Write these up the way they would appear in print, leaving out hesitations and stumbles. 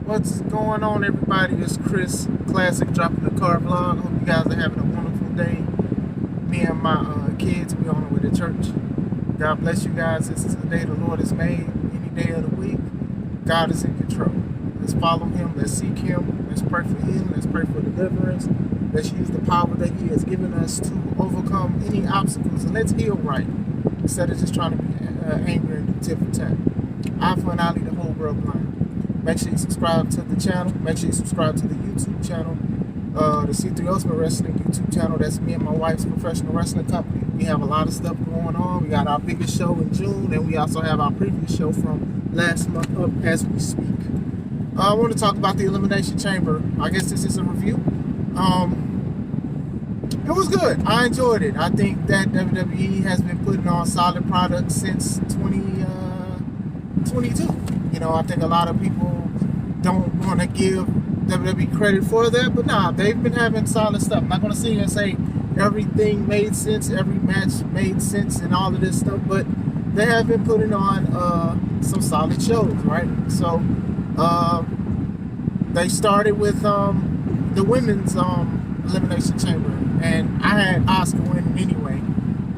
What's going on, everybody? It's Chris, Classic Dropping the Car Vlog. Hope you guys are having a wonderful day. Me and my kids, we on the way to church. God bless you guys. This is the day the Lord has made. Any day of the week, God is in control. Let's follow Him. Let's seek Him. Let's pray for healing. Let's pray for deliverance. Let's use the power that He has given us to overcome any obstacles. And let's heal right instead of just trying to be angry and do tit for tat. Eye for an eye, lead the whole world blind. Make sure you subscribe to the channel. Make sure you subscribe to the YouTube channel, the C3 Ultimate Wrestling YouTube channel. That's me and my wife's professional wrestling company. We have a lot of stuff going on. We got our biggest show in June, and we also have our previous show from last month up as we speak. I want to talk about the Elimination Chamber. I guess this is a review. It was good. I enjoyed it. I think that WWE has been putting on solid products since 2022. You know, I think a lot of people don't want to give WWE credit for that, but nah, they've been having solid stuff. I'm not going to sit here and say everything made sense, every match made sense, and all of this stuff, but they have been putting on some solid shows, right? So they started with the women's Elimination Chamber, and I had Asuka win anyway,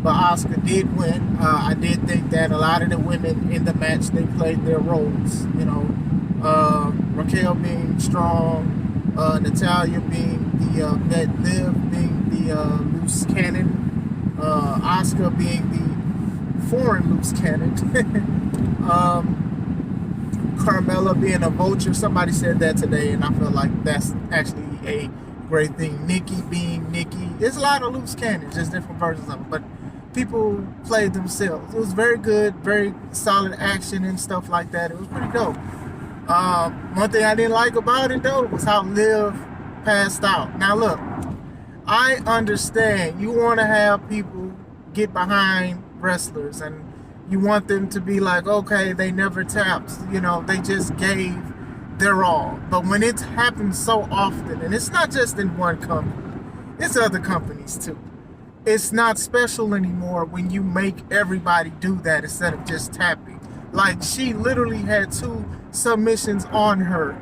but Asuka did win. I did think that a lot of the women in the match, they played their roles, you know. Raquel being strong, Natalia being the Liv being the loose cannon, Asuka being the foreign loose cannon, Carmella being a vulture. Somebody said that today, and I feel like that's actually a great thing. Nikki being Nikki. There's a lot of loose cannons, just different versions of them, but people played themselves. It was very good, very solid action and stuff like that. It was pretty dope. One thing I didn't like about it though was how Liv passed out. Now look, I understand you want to have people get behind wrestlers and you want them to be like, okay, they never tapped, you know, they just gave their all. But when it happens so often, and it's not just in one company, it's other companies too. It's not special anymore when you make everybody do that instead of just tapping. Like, she literally had 2 submissions on her.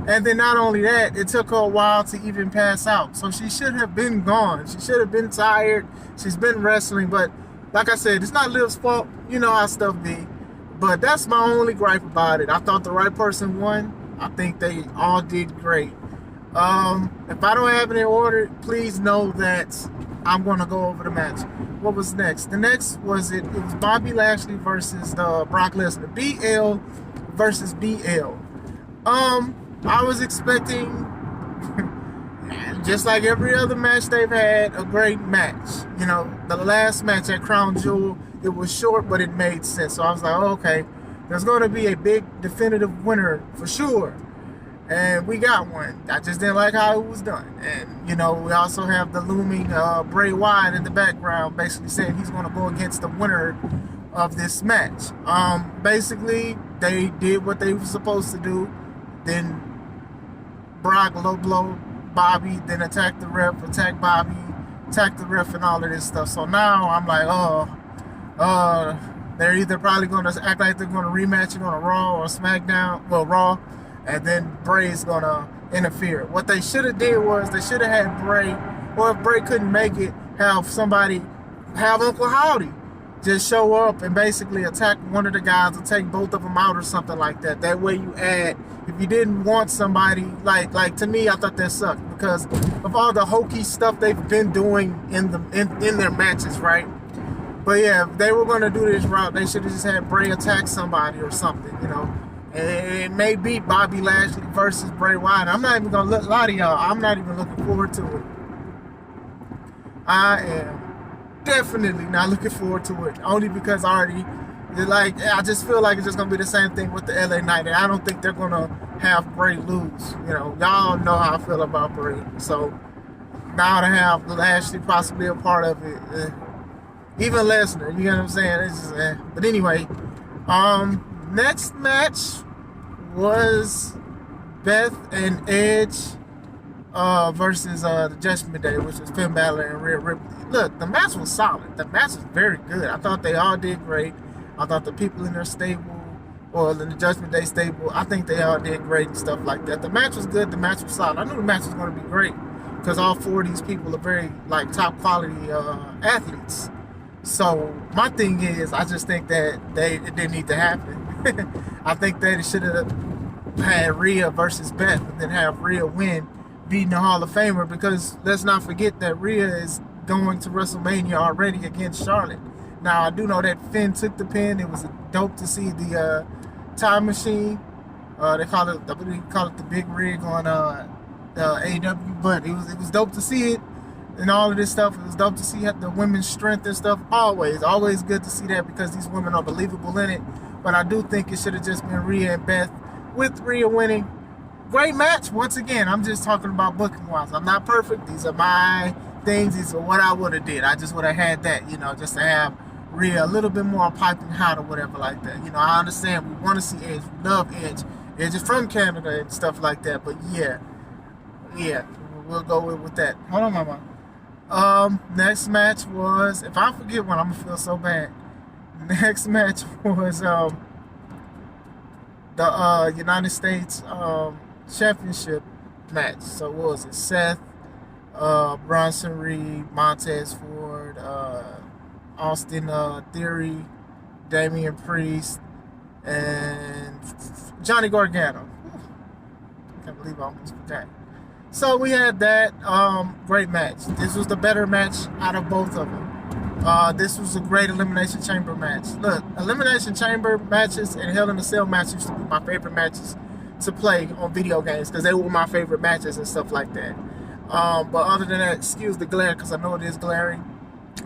And then not only that, it took her a while to even pass out. So she should have been gone. She should have been tired. She's been wrestling. But like I said, it's not Liv's fault. You know how stuff be. But that's my only gripe about it. I thought the right person won. I think they all did great. If I don't have it in order, please know that I'm going to go over the match. What was next? The next was it was Bobby Lashley versus Brock Lesnar. BL versus BL. I was expecting, just like every other match they've had, a great match. You know, the last match at Crown Jewel, it was short, but it made sense. So I was like, oh, okay, there's going to be a big definitive winner for sure. And we got one. I just didn't like how it was done. And, you know, we also have the looming Bray Wyatt in the background basically saying he's going to go against the winner of this match. Basically, they did what they were supposed to do. Then Brock low blow Bobby, then attack the ref, attack Bobby, attack the ref, and all of this stuff. So now I'm like, they're either probably going to act like they're going to rematch it on a Raw or SmackDown. Well, Raw. And then Bray's gonna interfere. What they should have did was they should have had Bray, or if Bray couldn't make it, have Uncle Howdy just show up and basically attack one of the guys or take both of them out or something like that. That way you add, if you didn't want somebody, like to me, I thought that sucked because of all the hokey stuff they've been doing in their matches, right? But yeah, if they were gonna do this route, they should have just had Bray attack somebody or something, you know. And it may be Bobby Lashley versus Bray Wyatt. I'm not even going to lie to y'all. I'm not even looking forward to it. I am definitely not looking forward to it. Only because I just feel like it's just going to be the same thing with the LA Knight. And I don't think they're going to have Bray lose. You know, y'all know how I feel about Bray. So now to have Lashley possibly a part of it. Even Lesnar, you know what I'm saying? It's just, But anyway, next match was Beth and Edge versus the Judgment Day, which was Finn Balor and Rhea Ripley. Look, the match was solid. The match was very good. I thought they all did great. I thought the people in their stable or in the Judgment Day stable. I think they all did great and stuff like that. The match was good. The match was solid. I knew the match was going to be great because all four of these people are very like top quality athletes. So my thing is, I just think that it didn't need to happen. I think that it should have had Rhea versus Beth, and then have Rhea win, beating the Hall of Famer. Because let's not forget that Rhea is going to WrestleMania already against Charlotte. Now I do know that Finn took the pin. It was dope to see the time machine. They call it, I believe they call it the big rig on AEW, but it was dope to see it and all of this stuff. It was dope to see the women's strength and stuff. Always good to see that because these women are believable in it. But I do think it should have just been Rhea and Beth, with Rhea winning. Great match. Once again, I'm just talking about booking wise. I'm not perfect. These are my things. These are what I would have did. I just would have had that, just to have Rhea a little bit more piping hot or whatever like that. I understand we want to see Edge. We love Edge. Edge is from Canada and stuff like that. But yeah, we'll go with that. Hold on, mama. Next match was, if I forget one, I'm gonna feel so bad. Next match was the United States Championship match. So what was it? Seth, Bronson Reed, Montez Ford, Austin Theory, Damian Priest, and Johnny Gargano. I can't believe I almost forgot. So we had that great match. This was the better match out of both of them. This was a great Elimination Chamber match. Look, Elimination Chamber matches and Hell in a Cell matches used to be my favorite matches to play on video games because they were my favorite matches and stuff like that. But other than that, excuse the glare because I know it is glaring.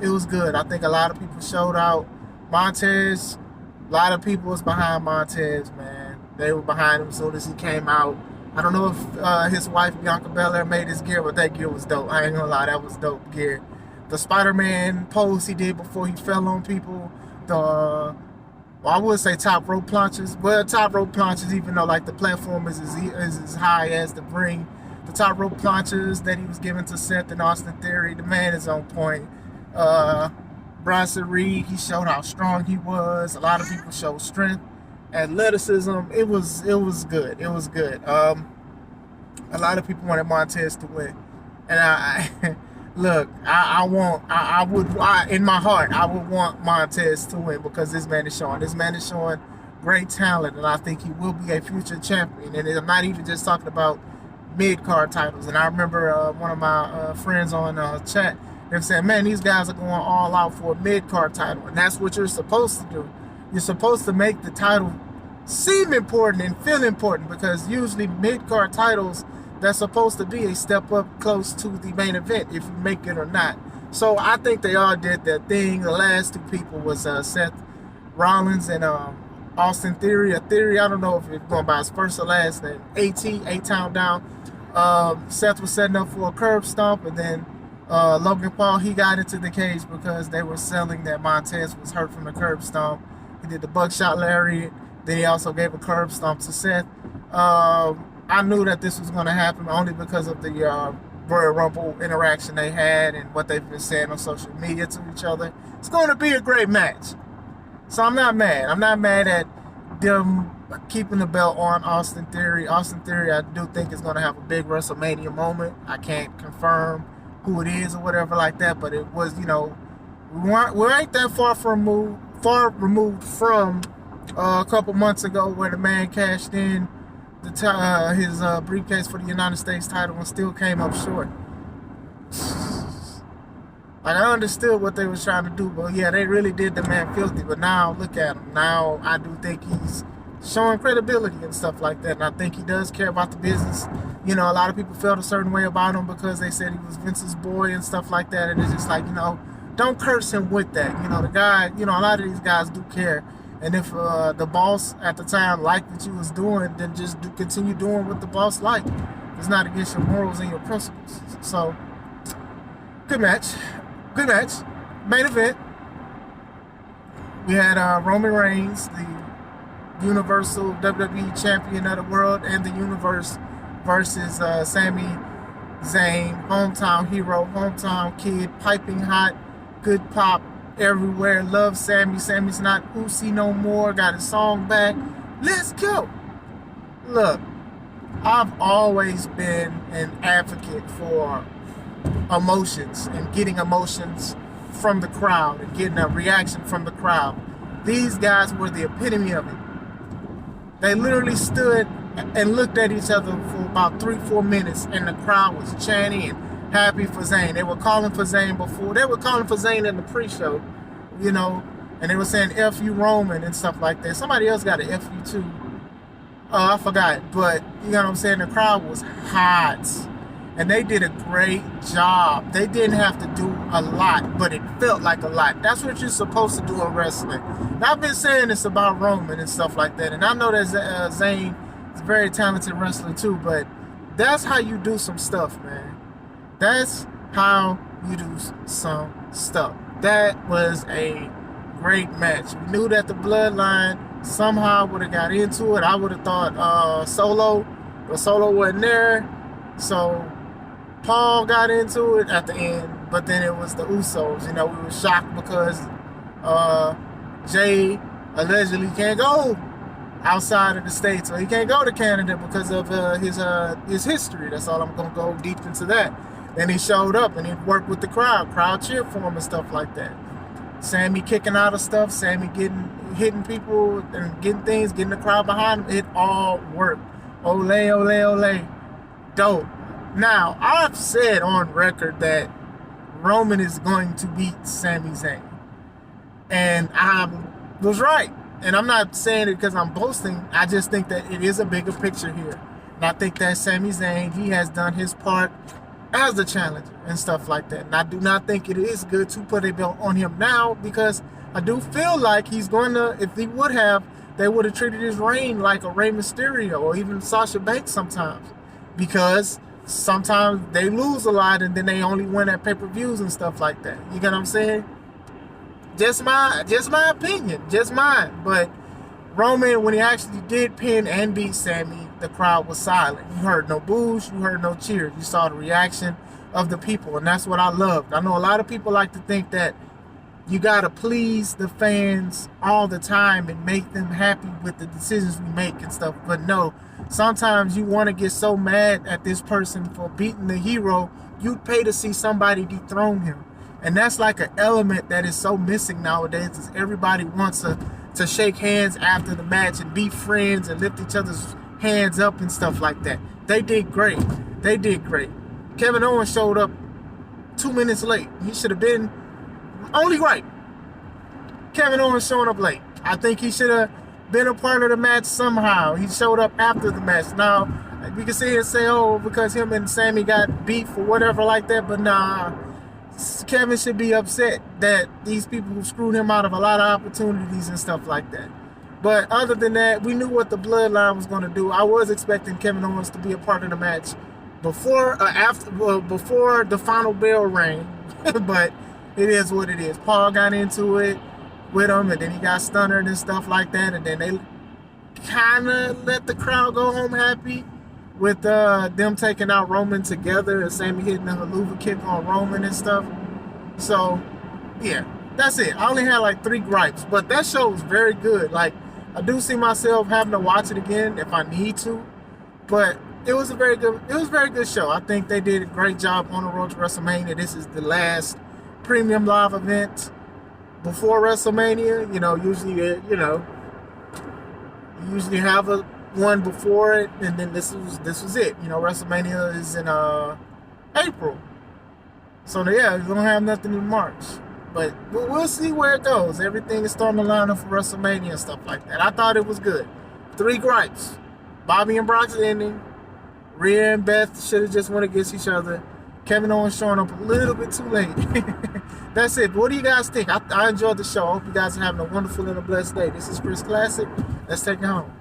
It was good. I think a lot of people showed out. Montez, a lot of people was behind Montez, man. They were behind him as soon as he came out. I don't know if his wife Bianca Belair made his gear, but that gear was dope. I ain't gonna lie, that was dope gear. The Spider-Man pose he did before he fell on people. I would say top rope planches. Well, top rope planches, even though like the platform is as high as the ring. The top rope planches that he was giving to Seth and Austin Theory, the man is on point. Bronson Reed, he showed how strong he was. A lot of people showed strength, athleticism. It was good. It was good. A lot of people wanted Montez to win, and I look, in my heart, I would want Montez to win because this man is showing great talent, and I think he will be a future champion. And I'm not even just talking about mid-card titles. And I remember one of my friends on chat, they were saying, man, these guys are going all out for a mid-card title, and that's what you're supposed to do. You're supposed to make the title seem important and feel important, because usually mid-card titles, that's supposed to be a step up close to the main event, if you make it or not. So I think they all did their thing. The last two people was Seth Rollins and Austin Theory. Theory, I don't know if it's going by his first or last name. A-Town Down. Seth was setting up for a curb stomp, and then Logan Paul, he got into the cage because they were selling that Montez was hurt from the curb stomp. He did the buckshot lariat. Then he also gave a curb stomp to Seth. I knew that this was going to happen only because of the Royal Rumble interaction they had and what they've been saying on social media to each other. It's going to be a great match. So I'm not mad. I'm not mad at them keeping the belt on Austin Theory. Austin Theory, I do think is going to have a big WrestleMania moment. I can't confirm who it is or whatever like that, but it was, we ain't that far removed from a couple months ago where the man cashed in his briefcase for the United States title and still came up short. Like, I understood what they was trying to do, but yeah, they really did the man filthy. But now, look at him. Now, I do think he's showing credibility and stuff like that, and I think he does care about the business. A lot of people felt a certain way about him because they said he was Vince's boy and stuff like that, and it's just like, don't curse him with that. The guy, a lot of these guys do care. And if the boss at the time liked what you was doing, then just continue doing what the boss liked. It's not against your morals and your principles. So, good match. Good match. Main event. We had Roman Reigns, the Universal WWE Champion of the world and the universe, versus Sami Zayn, hometown hero, hometown kid, piping hot, good pop everywhere. Love Sammy. Sammy's not Uzi no more. Got his song back. Let's go. Look, I've always been an advocate for emotions and getting emotions from the crowd and getting a reaction from the crowd. These guys were the epitome of it. They literally stood and looked at each other for about 3-4 minutes, and the crowd was chanting and happy for Zayn. They were calling for Zayn before. They were calling for Zayn in the pre-show, you know, and they were saying F you Roman and stuff like that. Somebody else got an F you too. Oh, I forgot. But you know what I'm saying? The crowd was hot. And they did a great job. They didn't have to do a lot, but it felt like a lot. That's what you're supposed to do in wrestling. And I've been saying this about Roman and stuff like that. And I know that Zayn is a very talented wrestler too, but that's how you do some stuff, man. That's how you do some stuff. That was a great match. We knew that the Bloodline somehow would have got into it. I would have thought Solo, but Solo wasn't there. So Paul got into it at the end, but then it was the Usos. You know, we were shocked because Jay allegedly can't go outside of the States, or he can't go to Canada because of his history. That's all. I'm going to go deep into that. Then he showed up and he worked with the crowd. Crowd cheered for him and stuff like that. Sammy kicking out of stuff, Sammy hitting people and getting things, getting the crowd behind him. It all worked. Ole, ole, ole. Dope. Now, I've said on record that Roman is going to beat Sami Zayn. And I was right. And I'm not saying it because I'm boasting. I just think that it is a bigger picture here. And I think that Sami Zayn, he has done his part as the challenger and stuff like that. And I do not think it is good to put a belt on him now, because I do feel like he's going to, if he would have, they would have treated his reign like a Rey Mysterio or even Sasha Banks sometimes. Because sometimes they lose a lot and then they only win at pay-per-views and stuff like that. You get what I'm saying? Just my opinion, just mine. But Roman, when he actually did pin and beat Sammy, the crowd was silent. You heard no boos, you heard no cheers. You saw the reaction of the people, and that's what I loved. I know a lot of people like to think that you gotta please the fans all the time and make them happy with the decisions we make and stuff. But no, sometimes you want to get so mad at this person for beating the hero, you'd pay to see somebody dethrone him. And that's like an element that is so missing nowadays, is everybody wants to shake hands after the match and be friends and lift each other's hands up and stuff like that. They did great. They did great. Kevin Owens showed up 2 minutes late. He should have been only right. Kevin Owens showing up late. I think he should have been a part of the match somehow. He showed up after the match. Now, we can sit here and say, oh, because him and Sammy got beef or whatever like that, but nah. Kevin should be upset that these people screwed him out of a lot of opportunities and stuff like that. But other than that, we knew what the Bloodline was going to do. I was expecting Kevin Owens to be a part of the match before the final bell rang. But it is what it is. Paul got into it with him, and then he got stunned and stuff like that, and then they kind of let the crowd go home happy with them taking out Roman together and Sammy hitting the haluva kick on Roman and stuff. So, yeah, that's it. I only had like 3 gripes, but that show was very good. Like, I do see myself having to watch it again if I need to, but it was a very good show. I think they did a great job on the road to WrestleMania. This is the last premium live event before WrestleMania. You know, usually you usually have one before it, and then this was it. You know, WrestleMania is in April, so yeah, we don't have nothing in March. But we'll see where it goes. Everything is starting to line up for WrestleMania and stuff like that. I thought it was good. 3 gripes: Bobby and Brock's ending. Rhea and Beth should have just went against each other. Kevin Owens showing up a little bit too late. That's it. But what do you guys think? I enjoyed the show. I hope you guys are having a wonderful and a blessed day. This is Chris Classic. Let's take it home.